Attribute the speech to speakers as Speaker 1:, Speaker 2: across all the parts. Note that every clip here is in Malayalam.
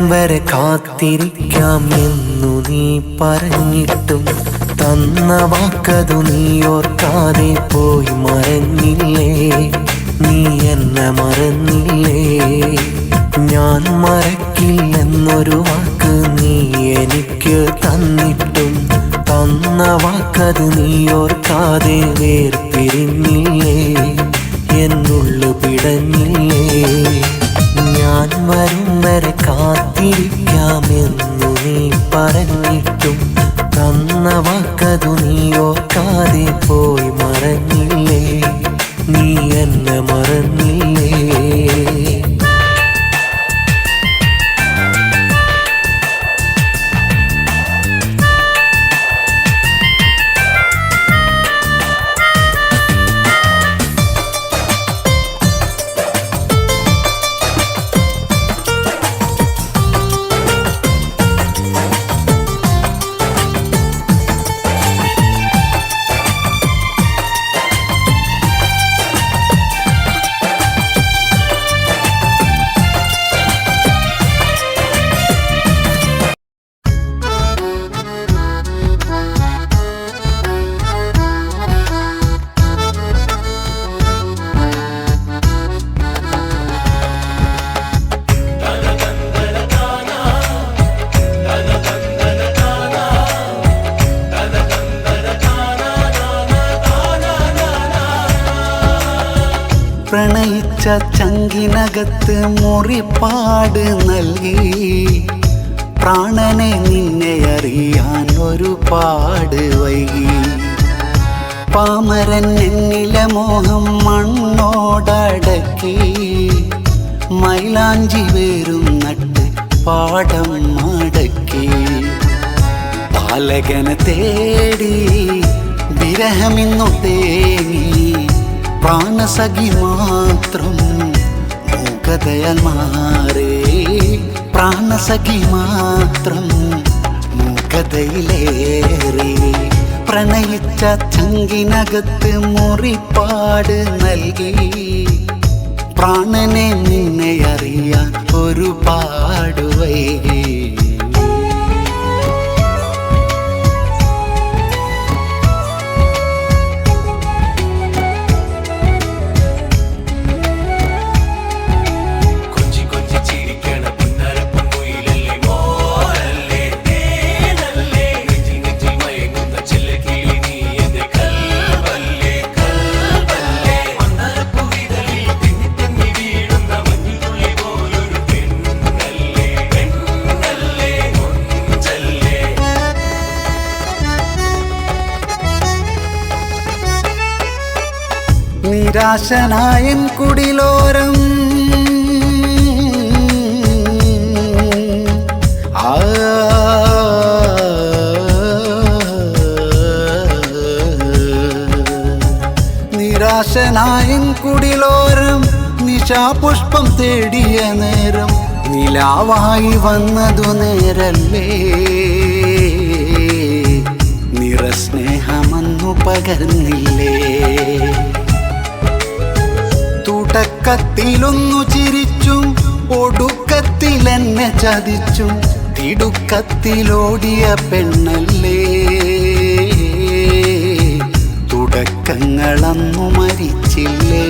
Speaker 1: വരെ കാത്തിരിക്കാം എന്നു നീ പറഞ്ഞിട്ടും തന്ന വാക്കതു നീ ഓർക്കാതെ പോയി മറന്നില്ലേ. നീ എന്നെ മറന്നില്ലേ. ഞാൻ മറക്കില്ലെന്നൊരു വാക്ക് നീ എനിക്ക് തന്നിട്ടും തന്ന വാക്കത് നീ ഓർക്കാതെ വേർപിരിഞ്ഞില്ലേ. എന്നുള്ളു പിടഞ്ഞില്ലേ. ഞാൻ വരും വരെ കാത്തിരിക്കാമെന്നു നീ പറഞ്ഞിട്ടും തന്ന വാക്കതു നീ ഓർക്കാതെ പോയി മറന്നില്ലേ. നീ എന്നെ മറന്നില്ലേ.
Speaker 2: പ്രണയിച്ച ചങ്കിനകത്ത് മുറിപ്പാട് നൽകി പ്രാണനെ നിന്നെ അറിയാൻ ഒരുപാട് വൈകി. പാമരൻ എന്നിലെ മോഹം മണ്ണോടടക്കി മൈലാഞ്ചി വേരും നട്ട് പാടം മടക്കി. പാലകനെ തേടി വിരഹമിന്നു തേങ്ങി പ്രാണസഖി മാത്രം മൂകതയാൽ മാറി. പ്രാണസഖി മാത്രം മൂകതയിലേറി. പ്രണയിച്ച ചങ്കിനകത്ത് മുറിപ്പാട് നൽകി പ്രാണനെ നിന്നെ അറിയാൻ ഒരുപാട് വൈകി. നിരാശനായൻ കുടിലോരം നിരാശനായൻ കുടിലോരം നിശാപുഷ്പം തേടിയ നേരം നിലാവായി വന്നതു നേരല്ലേ. നിറസ്നേഹമന്നു പകർന്നില്ലേ. തുടക്കത്തിലൊന്നു ചിരിച്ചും ഒടുക്കത്തിലെന്നെ ചതിച്ചും തിടുക്കത്തിലോടിയ പെണ്ണല്ലേ. തുടക്കങ്ങളന്നു മരിച്ചില്ലേ.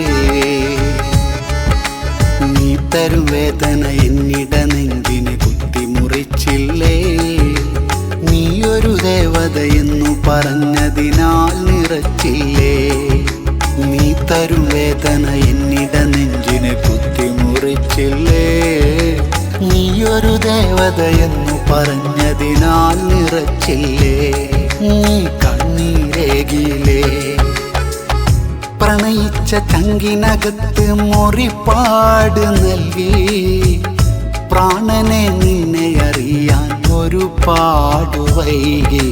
Speaker 2: നീ തരും വേദന എന്നിട നെഞ്ചിനെ കുത്തിമുറിച്ചില്ലേ. നീയൊരു ദേവതയെന്നു പറഞ്ഞതിനാൽ നിറച്ചില്ലേ. നീ തരും വേദന എന്നിട നെഞ്ചിനെ കുത്തിമുറിച്ചില്ലേ. നീയൊരു ദേവതയെന്നു പറഞ്ഞതിനാൽ നിറച്ചില്ലേ. നീ കണ്ണീരേകിലേ. പ്രണയിച്ച ചങ്കിനകത്ത് മുറിപ്പാട് നൽകി പ്രാണനെ നിന്നെ അറിയാൻ ഒരുപാട് വൈകി.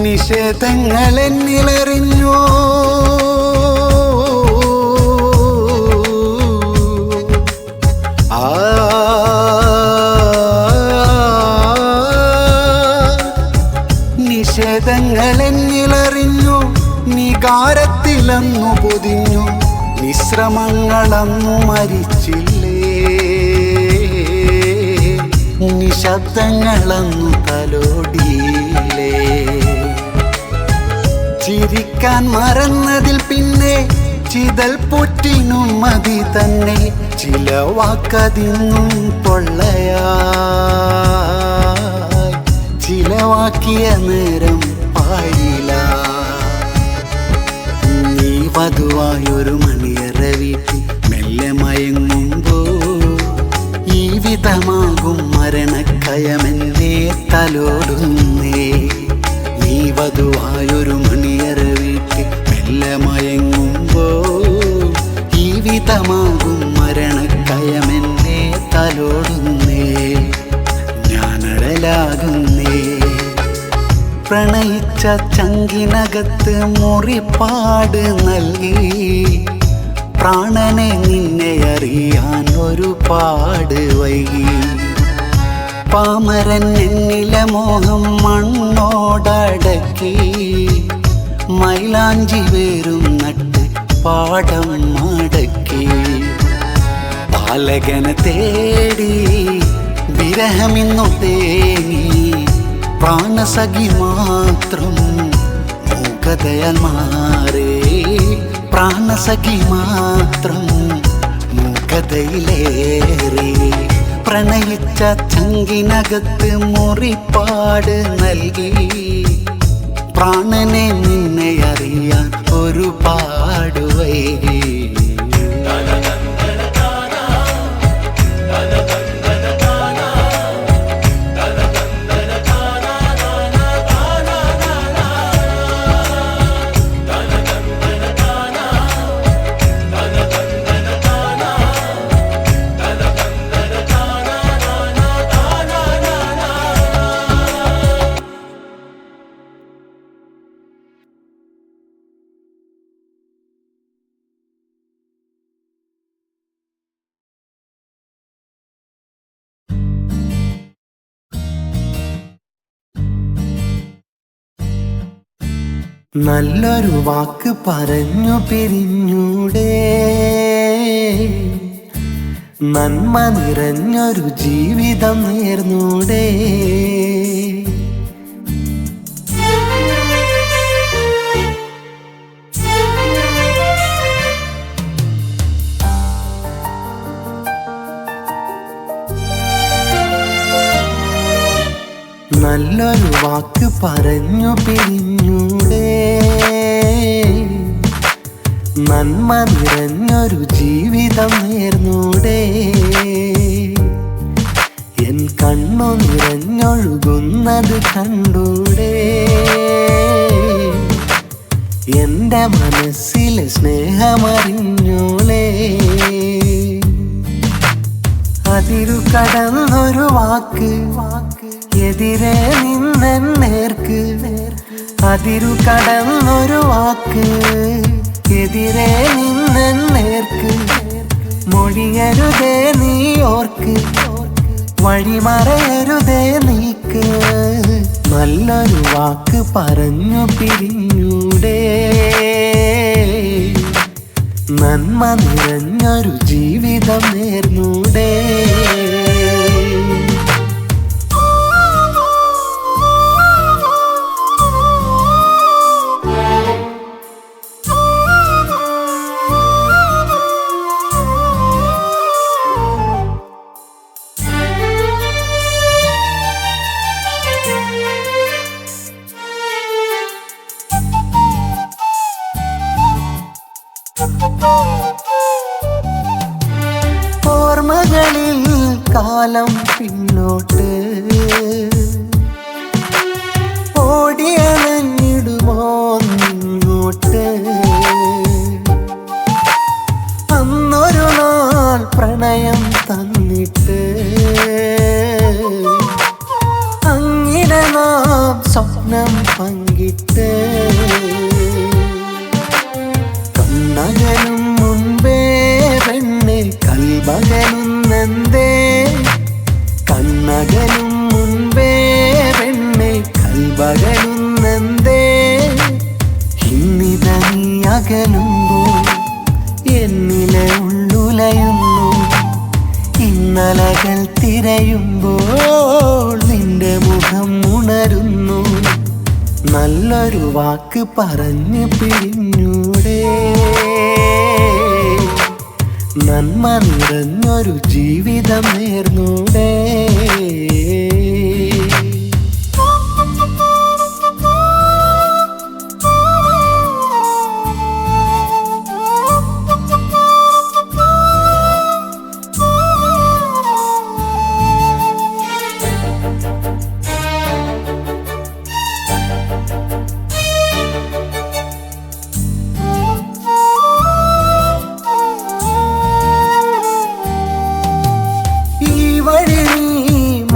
Speaker 2: നിഷേധങ്ങൾ എന്നിലെറിഞ്ഞോ. ആ വികാരത്തിലന്നു പൊതിഞ്ഞു വിശ്രമങ്ങളന്നു മരിച്ചില്ലേ, നിശബ്ദങ്ങളന്നു തലോടിയില്ലേ. ചിരിക്കാൻ മറന്നതിൽ പിന്നെ ചിതൽ പുറ്റിനും മതി തന്നെ, ചില വാക്കതിന്നും പൊള്ളയായി ചിലവാക്കിയ നേരം പാടില്ല. നീ വധുവായൊരു മണിയറ വീട്ടിൽ മെല്ലെ മയങ്ങുമ്പോ ഈ വിധമാകും മരണക്കയമെന്നെ തലോടുന്നേ. നീ വധുവായൊരു മണിയറ വീട്ടിൽ മെല്ലെ മയങ്ങുമ്പോ ഈ വിധമാകും മരണക്കയമെന്നെ തലോടുന്നേ. ഞാനടലാകുന്നേ. പ്രണയിച്ച ചങ്കിനകത്ത് മുറിപ്പാട് നൽകി പ്രാണനെ നിന്നെ അറിയാൻ ഒരുപാട് വൈകി. പാമരൻ എന്നിലെ മോഹം മണ്ണോടടക്കി മൈലാഞ്ചി വേരും നട്ട് പാടം മടക്കി. പാലകനെ തേടി വിരഹമിന്നു തേങ്ങി പ്രാണസഖി മാത്രം മൂകതയാൽ മാറേ. പ്രാണസഖി മാത്രം മൂകതയിലേറെ. പ്രണയിച്ച ചങ്കിനകത്ത് മുറിപ്പാട് നൽകി പ്രാണനെ നിന്നെ അറിയാൻ ഒരുപാട് വൈകി.
Speaker 1: നല്ലൊരു വാക്ക് പറഞ്ഞു പിരിഞ്ഞൂടെ, നന്മ നിറഞ്ഞൊരു ജീവിതം നേർന്നൂടെ. നല്ലൊരു വാക്ക് പറഞ്ഞു പിരിഞ്ഞൂടെ, നന്മ നിറഞ്ഞൊരു ജീവിതം നേർന്നൂടെ. എൻ കണ്ണു നിറഞ്ഞൊഴുകുന്നത് കണ്ടൂടെ, എന്റെ മനസ്സിലെ സ്നേഹമറിഞ്ഞോളേ. അതിരു കടന്നൊരു വാക്ക് എതിരെ നിന്നേർക്ക്, അതിരു കടന്നൊരു വാക്ക് എതിരെ നിന്നേർക്ക്. മൊഴിയരുതേ നീ ഓർക്ക്, വഴിമറയരുതേ നീക്ക്. നല്ലൊരു വാക്ക് പറഞ്ഞു പിരിഞ്ഞൂടെ, നന്മ നിറഞ്ഞൊരു ജീവിതം നേർന്നൂടെ. ഓർമ്മകളിൽ കാലം പിന്നോട്ട് ഓടിയണഞ്ഞിടുമോ നിങ്ങോട്ട്. അന്നൊരു നാൾ പ്രണയം തന്നിട്ട് അങ്ങനെ നാം സ്വപ്നം പങ്കിട്ട്. കണ്ണകലും മുൻപേ പെണ്ണെ കൽബകലുന്നെന്തേ, കണ്ണകലും മുൻപേ പെണ്ണെ കൽബകലുന്നെന്തേ. ഇന്നിത നീ വിളിക്കുമ്പോൾ നിന്റെ മുഖം ഉണരുന്നു. നല്ലൊരു വാക്ക് പറഞ്ഞു പിരിഞ്ഞൂടെ, നന്മ നിറഞ്ഞൊരു ജീവിതം നേർന്നൂടെ.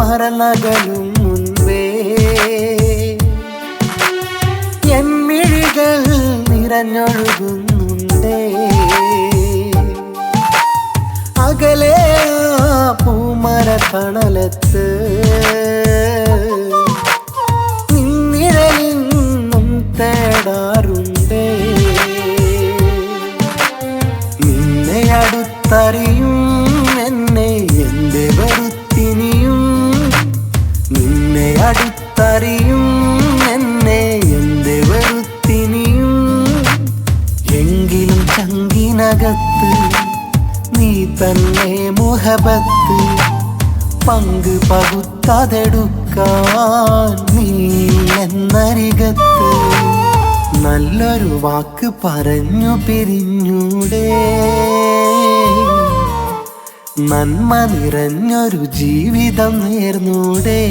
Speaker 1: മറന്നകലും മുൻപേ എൻ മിഴികൾ നിറഞ്ഞൊഴുകുന്നുണ്ടേ. അകലെ പൂമര തണലത്ത് നിന്നിഴലിന്നും തേടാറുണ്ടേ. നിന്നെ അടുത്തറിയും എന്നെ എന്റെ വെറുത്തിനിയും, നിന്നെ അടുത്തറിയും എന്നെ എന്റെ വെറുത്തിനിയും. എങ്കിലും ചങ്കിനകത്ത് നീ തന്നെ മുഹബത്ത്, പങ്ക് പകുത്തതെടുക്കാൻ നീ എന്നരികത്ത്. നല്ലൊരു വാക്ക് പറഞ്ഞു പിരിഞ്ഞൂടെ, നന്മ നിറഞ്ഞൊരു ജീവിതം നേർന്നൂടെ.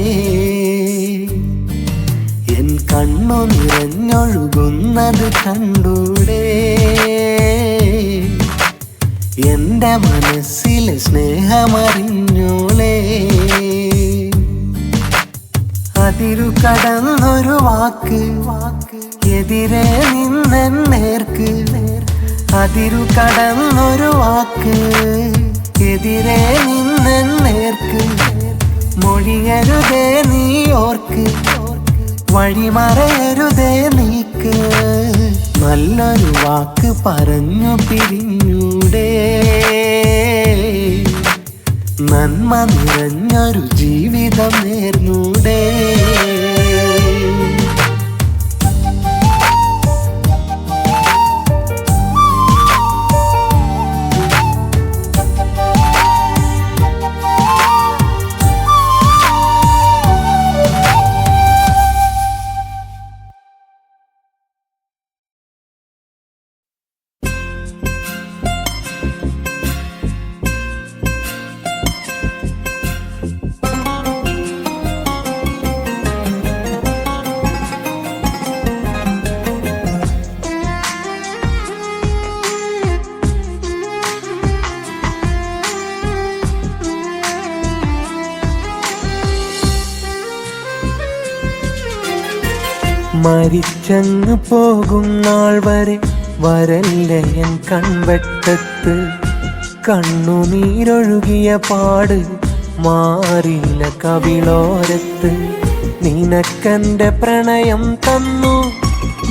Speaker 1: എൻ കണ്ണു നിറഞ്ഞൊഴുകുന്നത് കണ്ടൂടെ, എന്റെ മനസ്സിലെ സ്നേഹമറിഞ്ഞോളേ. അതിരു കടന്നൊരു വാക്ക് എതിരെ നിന്നേർക്ക്, അതിരു കടന്നൊരു വാക്ക് എതിരെ നിന്നേർക്ക്. മൊഴിയരുതേ നീ ഓർക്ക്, വഴിമറയരുതേ നീക്ക്. നല്ലൊരു വാക്ക് പറഞ്ഞു പിരിഞ്ഞൂടെ, നന്മ നിറഞ്ഞൊരു ജീവിതം നേർന്നൂടെ. മരിച്ചങ്ങ് പോകും നാൾ വരെ വരല്ലേ എൻ കൺവെട്ടത്ത്. കണ്ണുനീരൊഴുകിയ പാട് മാറിയില്ല കവിളോരത്ത്. നിനക്കെന്റെ പ്രണയം തന്നു,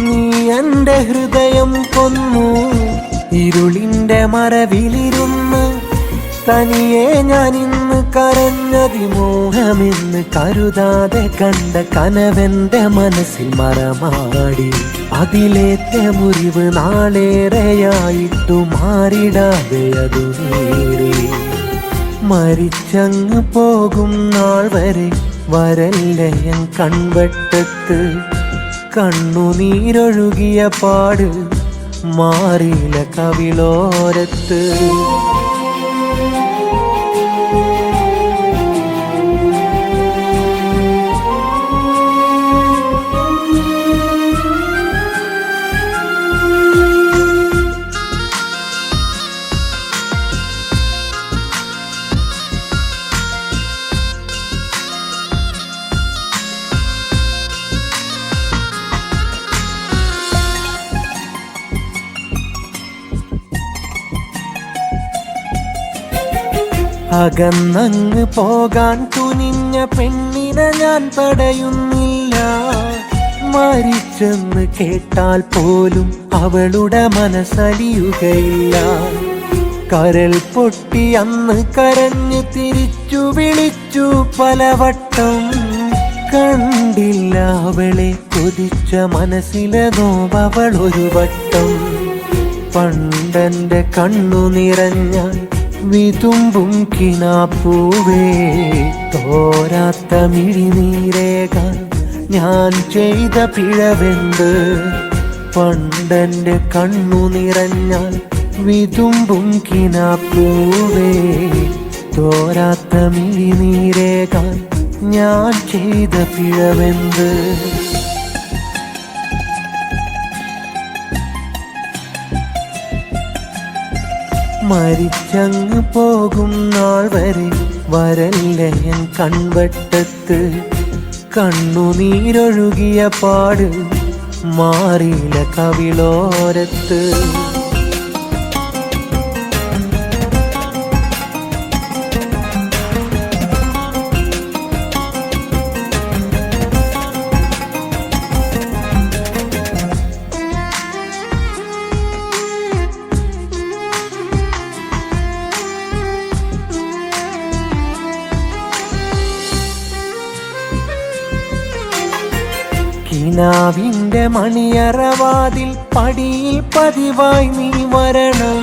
Speaker 1: നീ എന്റെ ഹൃദയം കൊന്നു. ഇരുളിന്റെ മറവിലിരുന്ന് തനിയെ ഞാൻ ഇന്ന് കരഞ്ഞതിമോഹമെന്ന് കരുതാതെ കണ്ട കനവെന്റെ മനസ്സിൽ മറമാടി. അതിലേറ്റ മുറിവ് നാളേറെയായിട്ടു മാറിടാതെ അതു നേരെ. മരിച്ചങ്ങ് പോകും നാൾ വരെ വരല്ലേ എൻ കൺവെട്ടത്ത്. കണ്ണുനീരൊഴുകിയ പാട് മാറിയില്ല കവിളോരത്ത്. അകന്നങ്ങ് പോകാൻ തുനിഞ്ഞ പെണ്ണിനെ ഞാൻ തടയുന്നില്ല. മരിച്ചെന്ന് കേട്ടാൽ പോലും അവളുടെ മനസ്സലിയുകയില്ല. കരൾ പൊട്ടി അന്ന് കരഞ്ഞു തിരിച്ചു വിളിച്ചു പലവട്ടം. കണ്ടില്ല അവളെ കൊതിച്ച മനസ്സിലെ നോവവൾ ഒരു വട്ടം. പണ്ടെന്റെ കണ്ണു നിറഞ്ഞാൽ വിതുമ്പും കിനാപ്പൂവേ, തോരാത്ത മിഴിനീരേകാൻ ഞാൻ ചെയ്ത പിഴവെന്ത്. പണ്ടെന്റെ കണ്ണു നിറഞ്ഞാൽ വിതുമ്പും കിനാപ്പൂവേ, തോരാത്ത മിഴിനീരേകാൻ ഞാൻ ചെയ്ത പിഴവെന്ത്. മരിച്ചങ്ങ് പോകും നാൾ വരെ വരല്ലേ എൻ കൺവട്ടത്ത്. കണ്ണുനീരൊഴുകിയ പാട് മാറിയില്ല കവിളോരത്ത്. കിനാവിന്റെ മണിയറവാതിൽ പടിയിൽ പതിവായി നീ വരണം.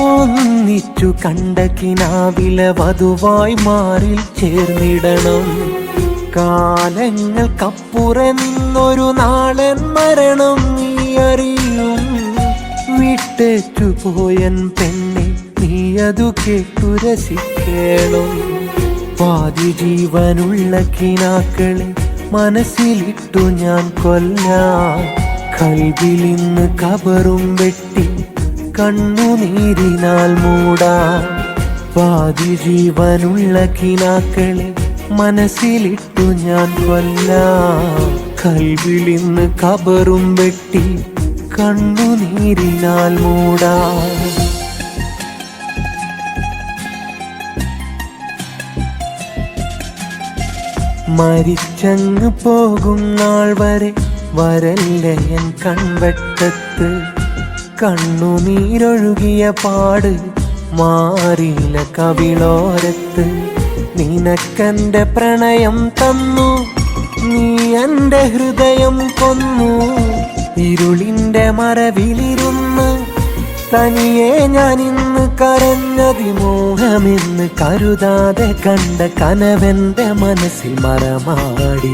Speaker 1: ഒന്നിച്ചു കണ്ട കിനാവിലെ വധുവായി മാറിൽ ചേർന്നിടണം. കാലങ്ങൾക്കപ്പുറം നിന്നൊരു നാളൻ മരണം നീ അറിയും. വിട്ടേച്ചു പോയൻ പെണ്ണെ നീ അതു കേട്ടു രസിക്കണം. പാതി ജീവനുള്ള കിനാക്കളെ മനസ്സിലിട്ടു ഞാൻ കൊല്ലാൻ. കൽവിലിന്ന് കബറും വെട്ടി കണ്ണുനീരിനാൽ മൂടാൻ. പാതി ജീവനുള്ള കിനാക്കളെ മനസ്സിലിട്ടു ഞാൻ കൊല്ലാൻ. കൽവിലിന്ന് കബറും വെട്ടി കണ്ണുനീരിനാൽ മൂടാൻ. മരിച്ചങ്ങ് പോകും നാൾ വരെ വരല്ലേ എൻ കൺവട്ടത്ത്. കണ്ണുനീരൊഴുകിയ പാട് മാറിയില്ല കവിളോരത്ത്. നിനക്കെന്റെ പ്രണയം തന്നു, നീ എന്റെ ഹൃദയം കൊന്നു. ഇരുളിന്റെ മറവിലിരുന്ന് തനിയെ ഞാനിന്ന് കരഞ്ഞതിമോഹമെന്ന് കരുതാതെ കണ്ട കനവെന്റെ മനസ്സിൽ മറമാടി.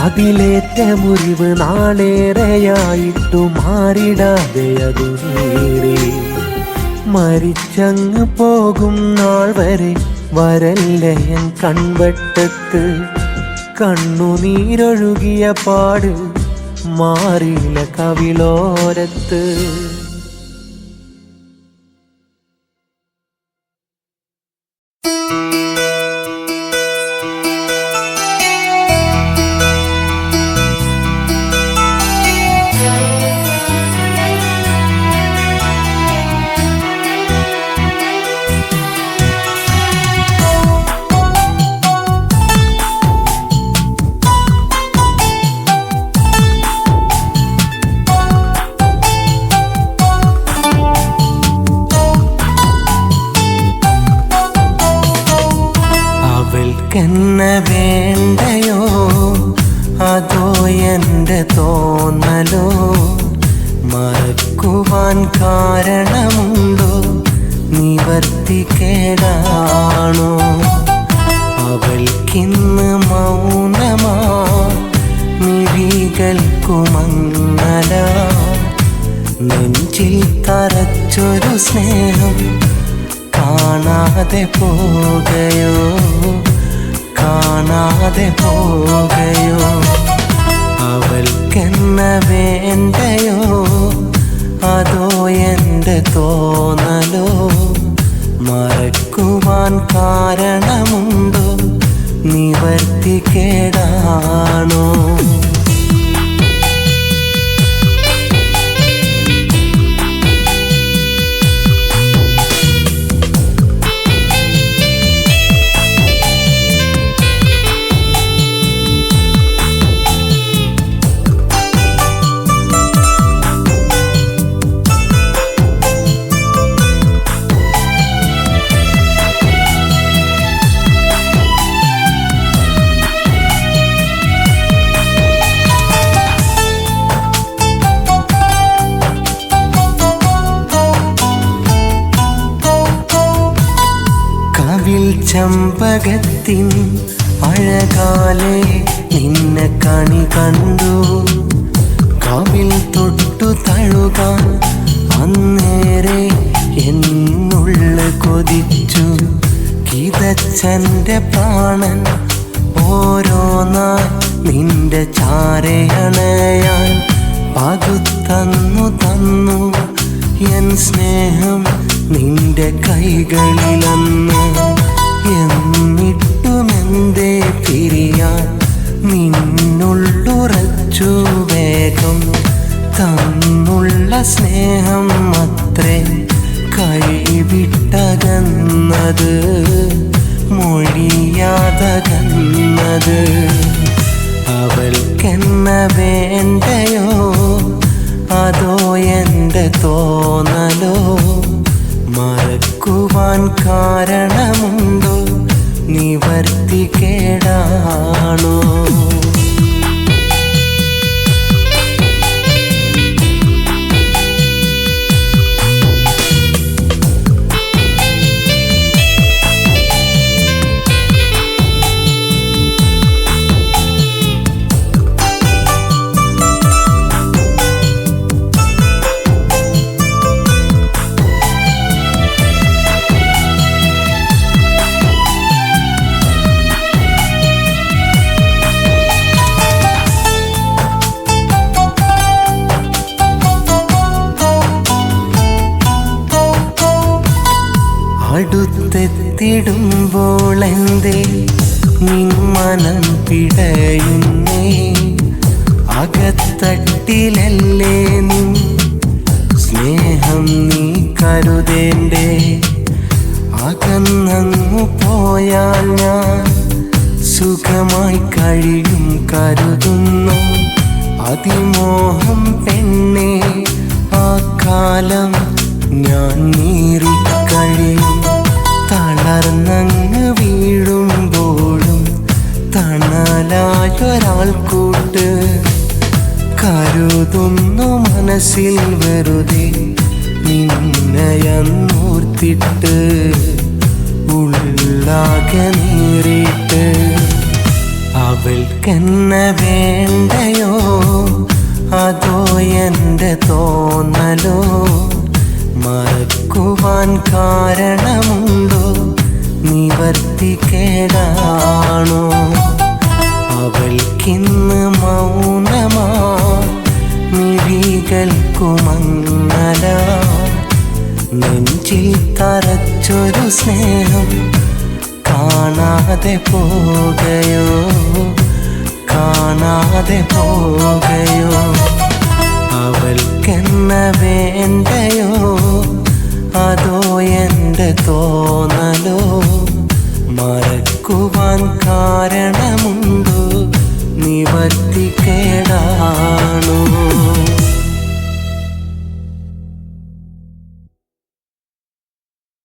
Speaker 1: അതിലേറ്റ മുറിവ് നാളേറെയായിട്ടു മാറിടാതെ അതു നീറി. മരിച്ചങ്ങ് പോകും നാൾ വരെ വരല്ലേ എൻ കൺവട്ടത്ത്. കണ്ണുനീരൊഴുകിയ പാട് മാറിയില്ല കവിളോരത്ത്. എന്നെ വേണ്ടയോ അതോ എൻ്റെ തോന്നലോ? മറക്കുവാൻ കാരണമുണ്ടോ? നിവർത്തിക്കേടാണോ? അവൾക്കിന്ന് മൗനമാ മിഴികൾക്കുമങ്ങല. നെഞ്ചിൽ തറച്ചൊരു സ്നേഹം കാണാതെ പോകയോ? കാണാതെ പോകയോ? അവൾക്കെന്നെ വേണ്ടയോ അതോ എൻ്റെ തോന്നലോ? മറക്കുവാൻ കാരണമുണ്ടോ? നിവർത്തിക്കേടാണോ? ചെമ്പകത്തിൻ അഴകാലെ നിന്നെ കണി കണ്ടു. കവിൽ തൊട്ടു തഴുകാൻ അന്നേരെ എന്നുള്ളിൽ കൊതിച്ചു. കിതച്ചെൻ്റെ പ്രാണൻ ഓരോന്നായി നിന്റെ ചാരയണയാൻ പകുത്തന്നു തന്നു എൻ സ്നേഹം നിന്റെ കൈകളിലന്ന്. എന്നിട്ടുമെന്തേ പിരിയാൻ നിന്നുള്ളുറച്ചു വേഗം. തന്നുള്ള സ്നേഹം അത്രേ കൈവിട്ടകന്നത്, മൊഴിയാതകന്നത്. അവൾക്കെന്ന വേണ്ടയോ അതോ എൻ്റെ തോന്നലോ? മറക്കുവാൻ കാരണമുണ്ടോ? നിവർത്തികേടാണോ? അടുത്തെത്തിടുമ്പോൾ എന്തേ നിൻ മനം പിടയുന്നേ? അകത്തട്ടിലല്ലേ നീ സ്നേഹം നീ കരുതേണ്ടേ? അകന്നങ്ങു പോയാൽ ഞാൻ സുഖമായി കഴിയും കരുതുന്നു. അതിമോഹം പെണ്ണേ, ആ കാലം ഞാൻ നീറിക്കഴിയും. തളർന്നങ്ങ് വീഴുമ്പോഴും തണലായൊരാൾ കൂട്ട് കരുതുന്നു മനസ്സിൽ വെറുതെ നിന്നയന്നൂർത്തിട്ട്. ഉള്ളാകെ നീറിയിട്ട് അവൾക്കെന്ന വേണ്ടയോ അതോ എൻ്റെ തോന്നലോ? മറക്കുവാൻ കാരണമുണ്ടോ? നിവർത്തികേടാണോ? അവൾക്കിന്ന് മൗനമാ മിഴികൾക്കുമങ്ങല. നെഞ്ചിൽ തറച്ചൊരു സ്നേഹം കാണാതെ പോകയോ? കാണാതെ പോകയോ? അവൾക്കെന്ന വേണ്ടയോ അതോ എൻ്റെ തോന്നലോ? മറക്കുവാൻ കാരണമുണ്ടോ? നിവർത്തികേടാണോ?